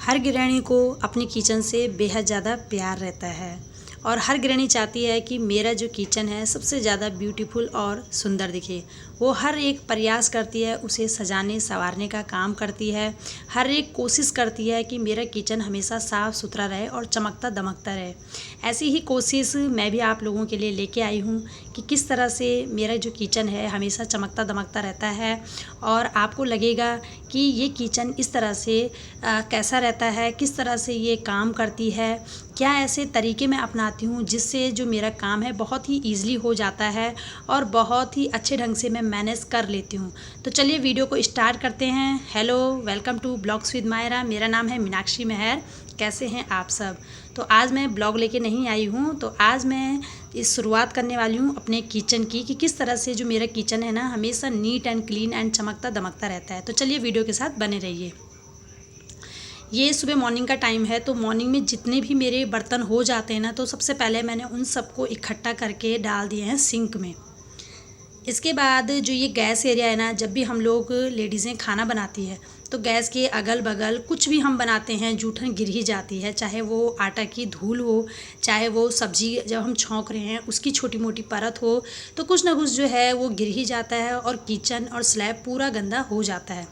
हर गृहिणी को अपनी किचन से बेहद ज़्यादा प्यार रहता है और हर गृहिणी चाहती है कि मेरा जो किचन है सबसे ज़्यादा ब्यूटीफुल और सुंदर दिखे। वो हर एक प्रयास करती है, उसे सजाने संवारने का काम करती है। हर एक कोशिश करती है कि मेरा किचन हमेशा साफ़ सुथरा रहे और चमकता दमकता रहे। ऐसी ही कोशिश मैं भी आप लोगों के लिए लेके आई हूँ कि किस तरह से मेरा जो किचन है हमेशा चमकता दमकता रहता है और आपको लगेगा कि ये किचन इस तरह से कैसा रहता है, किस तरह से ये काम करती है, क्या ऐसे तरीके मैं अपनाती हूँ जिससे जो मेरा काम है बहुत ही ईज़िली हो जाता है और बहुत ही अच्छे ढंग से मैं मैनेज कर लेती हूँ। तो चलिए वीडियो को स्टार्ट करते हैं। Hello, welcome to blogs with Myra. मेरा नाम है मीनाक्षी मेहर। कैसे हैं आप सब? तो आज मैं ब्लॉग लेके नहीं आई हूँ। तो आज मैं इस शुरुआत करने वाली हूँ अपने किचन की कि किस तरह से जो मेरा किचन है ना हमेशा नीट एंड क्लीन एंड चमकता दमकता रहता है। तो चलिए वीडियो के साथ बने रहिए। ये सुबह मॉर्निंग का टाइम है, तो मॉर्निंग में जितने भी मेरे बर्तन हो जाते हैं ना, तो सबसे पहले मैंने उन सबको इकट्ठा करके डाल दिए हैं सिंक में। इसके बाद जो ये गैस एरिया है ना, जब भी हम लोग लेडीज़ें खाना बनाती है तो गैस के अगल बगल कुछ भी हम बनाते हैं जूठन गिर ही जाती है, चाहे वो आटा की धूल हो, चाहे वो सब्जी जब हम छौंक रहे हैं उसकी छोटी मोटी परत हो, तो कुछ ना कुछ जो है वो गिर ही जाता है और किचन और स्लैब पूरा गंदा हो जाता है।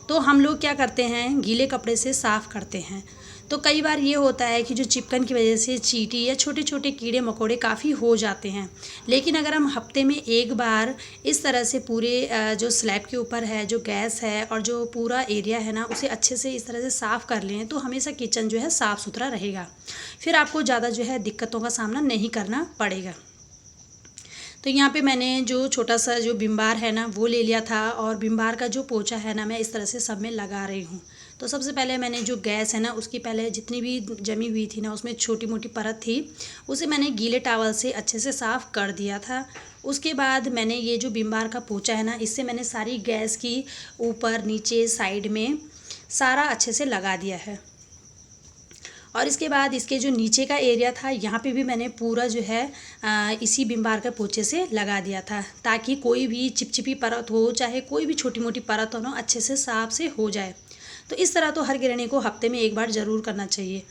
तो हम लोग क्या करते हैं, गीले कपड़े से साफ़ करते हैं। तो कई बार ये होता है कि जो चिपकन की वजह से चींटी या छोटे छोटे कीड़े मकोड़े काफ़ी हो जाते हैं। लेकिन अगर हम हफ्ते में एक बार इस तरह से पूरे जो स्लैब के ऊपर है, जो गैस है और जो पूरा एरिया है ना, उसे अच्छे से इस तरह से साफ़ कर लें तो हमेशा किचन जो है साफ़ सुथरा रहेगा। फिर आपको ज़्यादा जो है दिक्कतों का सामना नहीं करना पड़ेगा। तो यहाँ पे मैंने जो छोटा सा जो विम बार है ना वो ले लिया था और विम बार का जो पोंछा है ना मैं इस तरह से सब में लगा रही हूँ। तो सबसे पहले मैंने जो गैस है ना उसकी पहले जितनी भी जमी हुई थी ना उसमें छोटी मोटी परत थी, उसे मैंने गीले टॉवल से अच्छे से साफ़ कर दिया था। उसके बाद मैंने ये जो विम बार का पोंछा है ना, इससे मैंने सारी गैस की ऊपर नीचे साइड में सारा अच्छे से लगा दिया है। और इसके बाद इसके जो नीचे का एरिया था यहाँ पे भी मैंने पूरा जो है इसी विम बार के पोंछे से लगा दिया था, ताकि कोई भी चिपचिपी परत हो, चाहे कोई भी छोटी मोटी परत हो ना, अच्छे से साफ से हो जाए। तो इस तरह तो हर गृहिणी को हफ्ते में एक बार ज़रूर करना चाहिए।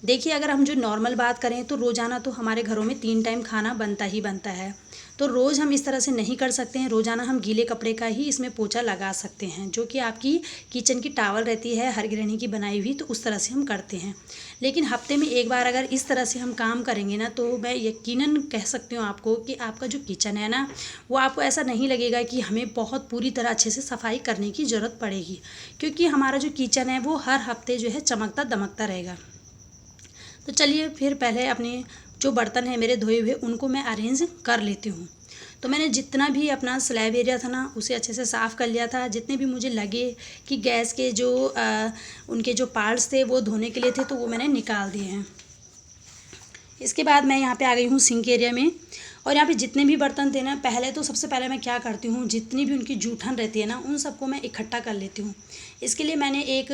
देखिए, अगर हम जो नॉर्मल बात करें तो रोज़ाना तो हमारे घरों में 3 टाइम खाना बनता ही बनता है। तो रोज़ हम इस तरह से नहीं कर सकते हैं। रोज़ाना हम गीले कपड़े का ही इसमें पोंछा लगा सकते हैं, जो कि आपकी किचन की टॉवल रहती है हर गृहिणी की बनाई हुई, तो उस तरह से हम करते हैं। लेकिन हफ्ते में एक बार अगर इस तरह से हम काम करेंगे ना, तो मैं यकीनन कह सकती हूँ आपको कि आपका जो किचन है ना, वो आपको ऐसा नहीं लगेगा कि हमें बहुत पूरी तरह अच्छे से सफाई करने की ज़रूरत पड़ेगी, क्योंकि हमारा जो किचन है वो हर हफ्ते जो है चमकता दमकता रहेगा। तो चलिए फिर पहले अपने जो बर्तन है मेरे धोए हुए उनको मैं अरेंज कर लेती हूँ। तो मैंने जितना भी अपना स्लैब एरिया था ना उसे अच्छे से साफ़ कर लिया था। जितने भी मुझे लगे कि गैस के जो उनके जो पार्ट्स थे वो धोने के लिए थे, तो वो मैंने निकाल दिए हैं। इसके बाद मैं यहाँ पे आ गई हूँ सिंक एरिया में, और यहाँ पे जितने भी बर्तन थे ना, पहले तो सबसे पहले मैं क्या करती हूँ, जितनी भी उनकी जूठन रहती है ना उन सबको मैं इकट्ठा कर लेती हूँ। इसके लिए मैंने एक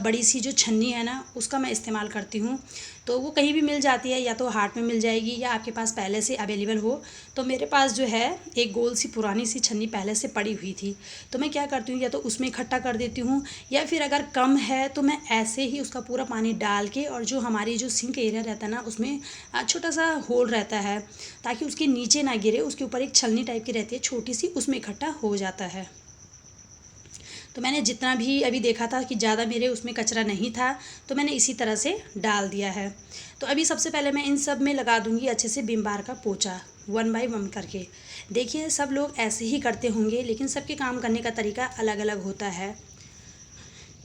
बड़ी सी जो छन्नी है ना उसका मैं इस्तेमाल करती हूँ। तो वो कहीं भी मिल जाती है, या तो हाट में मिल जाएगी या आपके पास पहले से अवेलेबल हो। तो मेरे पास जो है एक गोल सी पुरानी सी छन्नी पहले से पड़ी हुई थी, तो मैं क्या करती हूँ, या तो उसमें इकट्ठा कर देती हूँ, या फिर अगर कम है तो मैं ऐसे ही उसका पूरा पानी डाल के, और जो हमारी जो सिंक एरिया रहता है ना उसमें छोटा सा होल रहता है, ताकि उसके नीचे ना गिरे, उसके ऊपर एक छलनी टाइप की रहती है छोटी सी, उसमें इकट्ठा हो जाता है। तो मैंने जितना भी अभी देखा था कि ज़्यादा मेरे उसमें कचरा नहीं था, तो मैंने इसी तरह से डाल दिया है। तो अभी सबसे पहले मैं इन सब में लगा दूंगी अच्छे से विम बार का पोंछा, 1 बाय 1 करके। देखिए, सब लोग ऐसे ही करते होंगे, लेकिन सबके काम करने का तरीका अलग अलग होता है।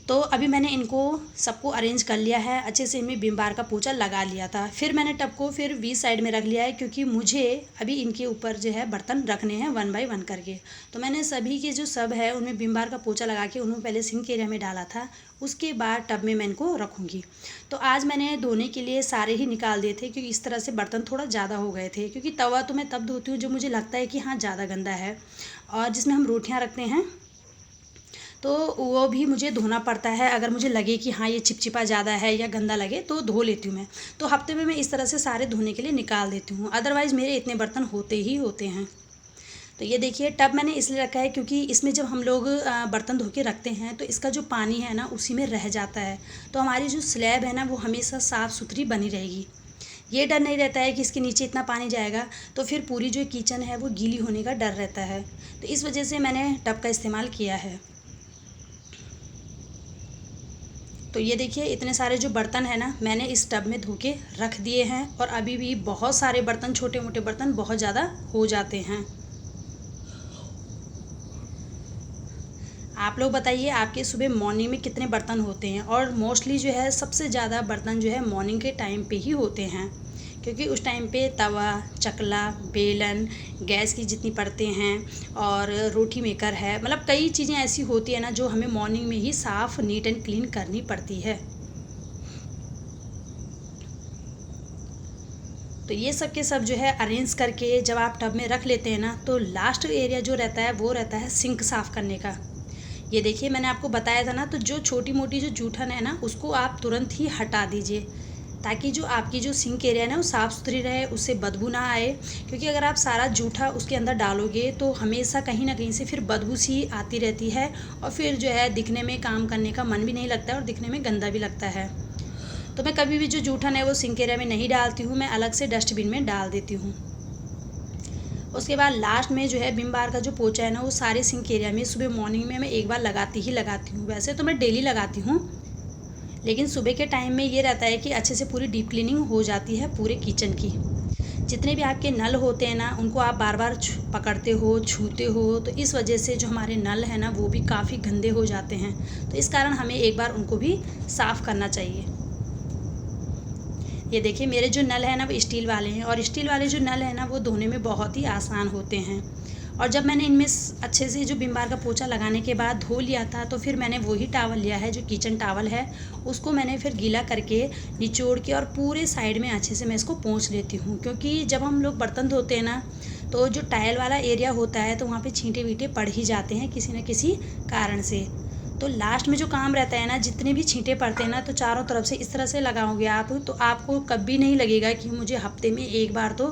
तो अभी मैंने इनको सबको अरेंज कर लिया है, अच्छे से इनमें विम बार का पोंछा लगा लिया था। फिर मैंने टब को फिर 20 साइड में रख लिया है, क्योंकि मुझे अभी इनके ऊपर जो है बर्तन रखने हैं 1 बाय 1 करके। तो मैंने सभी के जो सब है उनमें विम बार का पोंछा लगा के उन्होंने पहले सिंक एरिया में डाला था, उसके बाद टब में मैं इनको रखूँगी। तो आज मैंने धोने के लिए सारे ही निकाल दिए थे, क्योंकि इस तरह से बर्तन थोड़ा ज़्यादा हो गए थे। क्योंकि तवा तो मैं तब धोती हूँ जब मुझे लगता है कि हाँ ज़्यादा गंदा है, और जिसमें हम रोटियाँ रखते हैं तो वो भी मुझे धोना पड़ता है। अगर मुझे लगे कि हाँ ये चिपचिपा ज़्यादा है या गंदा लगे तो धो लेती हूँ मैं। तो हफ्ते में मैं इस तरह से सारे धोने के लिए निकाल देती हूँ, अदरवाइज़ मेरे इतने बर्तन होते ही होते हैं। तो ये देखिए टब मैंने इसलिए रखा है क्योंकि इसमें जब हम लोग बर्तन धो के रखते हैं तो इसका जो पानी है ना उसी में रह जाता है, तो हमारी जो स्लैब है ना वो हमेशा साफ़ सुथरी बनी रहेगी। ये डर नहीं रहता है कि इसके नीचे इतना पानी जाएगा तो फिर पूरी जो किचन है वो गीली होने का डर रहता है। तो इस वजह से मैंने टब का इस्तेमाल किया है। तो ये देखिए इतने सारे जो बर्तन है ना मैंने इस टब में धो के रख दिए हैं, और अभी भी बहुत सारे बर्तन, छोटे मोटे बर्तन बहुत ज़्यादा हो जाते हैं। आप लोग बताइए आपके सुबह मॉर्निंग में कितने बर्तन होते हैं। और मोस्टली जो है सबसे ज़्यादा बर्तन जो है मॉर्निंग के टाइम पे ही होते हैं, क्योंकि उस टाइम पे तवा, चकला, बेलन, गैस की जितनी परतें हैं और रोटी मेकर है, मतलब कई चीज़ें ऐसी होती है ना जो हमें मॉर्निंग में ही साफ़, नीट एंड क्लीन करनी पड़ती है। तो ये सब के सब जो है अरेंज करके जब आप टब में रख लेते हैं ना, तो लास्ट एरिया जो रहता है वो रहता है सिंक साफ़ करने का। ये देखिए मैंने आपको बताया था ना, तो जो छोटी मोटी जो जूठन है ना उसको आप तुरंत ही हटा दीजिए, ताकि जो आपकी जो सिंक एरिया है ना वो साफ़ सुथरी रहे, उससे बदबू ना आए। क्योंकि अगर आप सारा जूठा उसके अंदर डालोगे तो हमेशा कहीं ना कहीं से फिर बदबू सी आती रहती है, और फिर जो है दिखने में, काम करने का मन भी नहीं लगता है और दिखने में गंदा भी लगता है। तो मैं कभी भी जो जूठन है वो सिंक एरिया में नहीं डालती हूँ, मैं अलग से डस्टबिन में डाल देती हूँ। उसके बाद लास्ट में जो है विम बार का जो पोछा है ना वो सारे सिंक एरिया में सुबह मॉर्निंग में मैं एक बार लगाती हूँ। वैसे तो मैं डेली लगाती हूँ, लेकिन सुबह के टाइम में ये रहता है कि अच्छे से पूरी डीप क्लीनिंग हो जाती है पूरे किचन की। जितने भी आपके नल होते हैं ना उनको आप बार बार पकड़ते हो, छूते हो, तो इस वजह से जो हमारे नल हैं ना वो भी काफ़ी गंदे हो जाते हैं। तो इस कारण हमें एक बार उनको भी साफ़ करना चाहिए। ये देखिए मेरे जो नल है ना वो स्टील वाले हैं, और स्टील वाले जो नल है ना वो धोने में बहुत ही आसान होते हैं। और जब मैंने इनमें अच्छे से जो विम बार का पोछा लगाने के बाद धो लिया था, तो फिर मैंने वही टावल लिया है जो किचन टावल है, उसको मैंने फिर गीला करके निचोड़ के और पूरे साइड में अच्छे से मैं इसको पोंछ लेती हूँ। क्योंकि जब हम लोग बर्तन धोते हैं ना तो जो टाइल वाला एरिया होता है तो वहाँ पे छींटे वींटे पड़ ही जाते हैं किसी न किसी कारण से। तो लास्ट में जो काम रहता है ना, जितने भी छींटे पड़ते हैं ना, तो चारों तरफ से इस तरह से लगाओगे आप, तो आपको कभी नहीं लगेगा कि मुझे हफ्ते में एक बार तो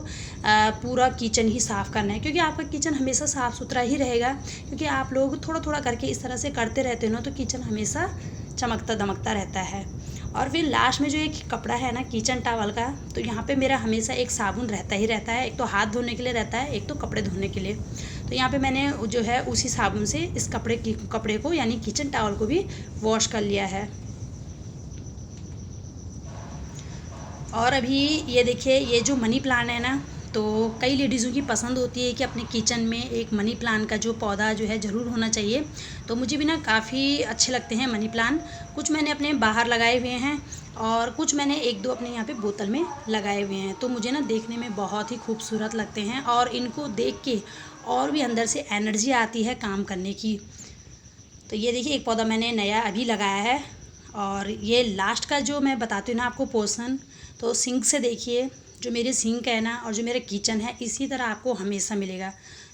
पूरा किचन ही साफ़ करना है। क्योंकि आपका किचन हमेशा साफ़ सुथरा ही रहेगा, क्योंकि आप लोग थोड़ा थोड़ा करके इस तरह से करते रहते हो ना, तो किचन हमेशा चमकता दमकता रहता है। और फिर लास्ट में जो एक कपड़ा है ना किचन टॉवल का, तो यहाँ पे मेरा हमेशा एक साबुन रहता ही रहता है। एक तो हाथ धोने के लिए रहता है, एक तो कपड़े धोने के लिए। तो यहाँ पे मैंने जो है उसी साबुन से इस कपड़े को यानी किचन टॉवल को भी वॉश कर लिया है। और अभी ये देखिए ये जो मनी प्लांट है ना, तो कई लेडीज़ों की पसंद होती है कि अपने किचन में एक मनी प्लांट का जो पौधा जो है ज़रूर होना चाहिए। तो मुझे भी ना काफ़ी अच्छे लगते हैं मनी प्लांट। कुछ मैंने अपने बाहर लगाए हुए हैं और कुछ मैंने एक दो अपने यहाँ पे बोतल में लगाए हुए हैं। तो मुझे ना देखने में बहुत ही खूबसूरत लगते हैं, और इनको देख के और भी अंदर से एनर्जी आती है काम करने की। तो ये देखिए एक पौधा मैंने नया अभी लगाया है। और ये लास्ट का जो मैं बताती हूँ ना आपको पोर्शन, तो सिंक से देखिए जो मेरी सिंक है ना और जो मेरा किचन है इसी तरह आपको हमेशा मिलेगा।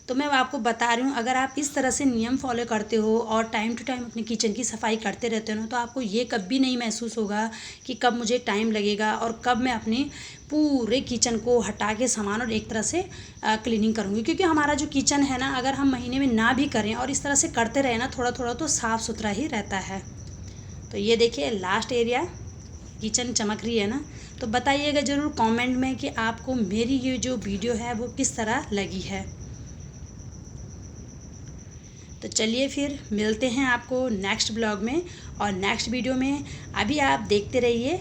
तो मैं आपको बता रही हूँ, अगर आप इस तरह से नियम फॉलो करते हो और टाइम टू टाइम अपने किचन की सफाई करते रहते हो ना, तो आपको ये कभी नहीं महसूस होगा कि कब मुझे टाइम लगेगा और कब मैं अपने पूरे किचन को हटा के सामान और एक तरह से क्लीनिंग करूँगी। क्योंकि हमारा जो किचन है ना, अगर हम महीने में ना भी करें और इस तरह से करते रहें ना थोड़ा थोड़ा, तो साफ़ सुथरा ही रहता है। तो ये देखिए लास्ट एरिया किचन चमक रही है ना। तो बताइएगा ज़रूर कमेंट में कि आपको मेरी ये जो वीडियो है वो किस तरह लगी है। तो चलिए फिर मिलते हैं आपको नेक्स्ट ब्लॉग में और नेक्स्ट वीडियो में। अभी आप देखते रहिए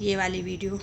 ये वाली वीडियो।